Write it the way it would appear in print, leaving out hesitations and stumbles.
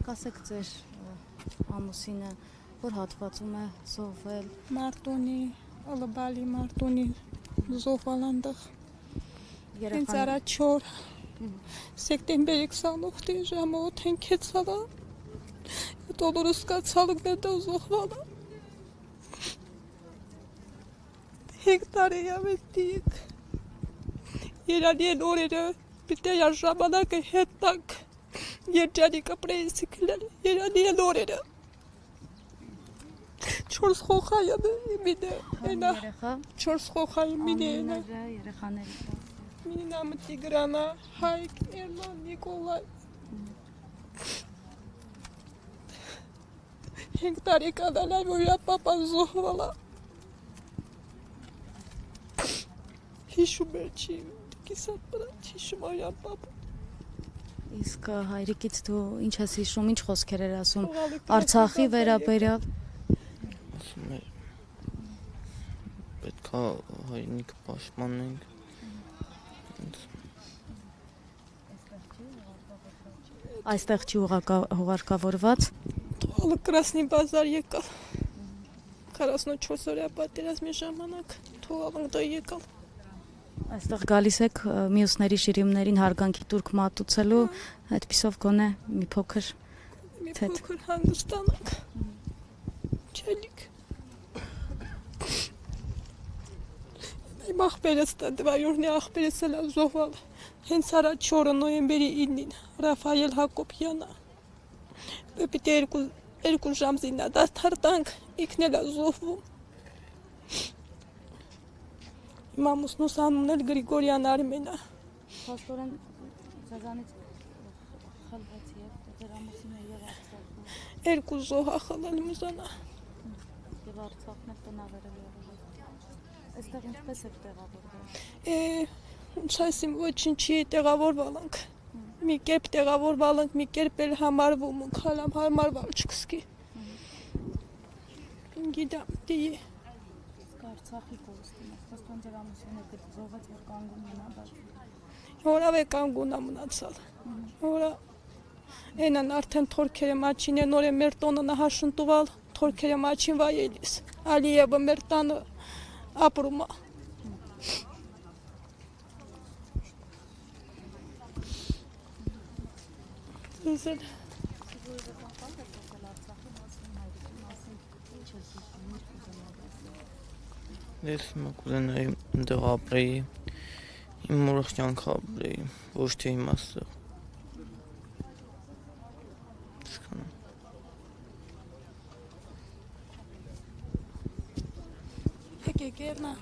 ասեք ձեր ամուսինը, որ հատվածում է զոհվել։ Մարտունի, Ալբալի Մարտունի զոհվալանդեղ։ Հենց առաջ օր սեպտեմբերի 28-ի ժամը 8-ին կեցալա։ Տոլորուս կացալուկ ներդա զոհվալա։ Հեկտարի ավետիկ։ Երանի են օրերը պիտե ժամանակը հետնանք երջանիկը պրենսիկլեր երանի են օրերը 4 խոխայը մինե ենա 4 խոխայը մինե ենա մինա մտի գրանա Հայկ Էրլան Նիկոլայ 5 տարի կանալայ որ իրա պապան զոհվալա հիշում էր չի կիսատ բրաչ հիշում այա պապա Իսկ հայրիկից դու ինչ ես հիշում, ինչ խոսքեր էր ասում Արցախի վերաբերյալ ասում էր պետքա հայրենիքը պաշտպանենք Այստեղ չի հուղարկավորված Թողալը Կրասնի բազար եկալ 44 օրյա պատերազմի ժամանակ թողալը դա եկալ Այստեղ գալիս եք մյուսների շիրիմներին հարգանքի տուրք մատուցելու, այդպիսով գոնե մի փոքր հանգստանանք, չելիք։ Իմ աղբերս դվայորնի աղբերս էլ զոհվել, հենց առաջ օրը նոյեմբերի 9-ին, Ռաֆայել Հակոբյանը, պիտի երկու ժամ զինա դաստարտանք, իքնել է զոհվում։ Իմ ամուսնուս անունն էլ Գրիգորյան Արմենա։ Փաստորեն ձեզանից խլվեցի եւ ձեր ամուսինը եւ Արցախը։ Երկու զոհ ախալել մուզանա։ Եվ Արցախն է տնավերել եղել։ Այստեղ ինչպես եք տեղավորվել։ Չասիմ ոչինչի տեղավորվալանք։ Մի կերպ տեղավորվալանք, մի կերպ էլ համարվում ու քալամ հարմարվալ չկսկի։ Գիտամ, դի Արցախի կորստին, փաստորեն ձեր ամուսինը զոհվեց որ կանգուն մնա բայց Հորավ է կանգունա մնացալ։ Հորա Էնան արդեն թորքերը մաչին է նոր է մեր տոնը նահաշնտուվալ, թորքերը մաչին վայելիս։ Ալիևը մեր տանը ապրում է։ Զել Ես մակուզենայի ընդեղ ապրեի, իմ ուրախ կյանքը ապրեի, ոչ թե իմ աստեղ։ Եկեք երնա։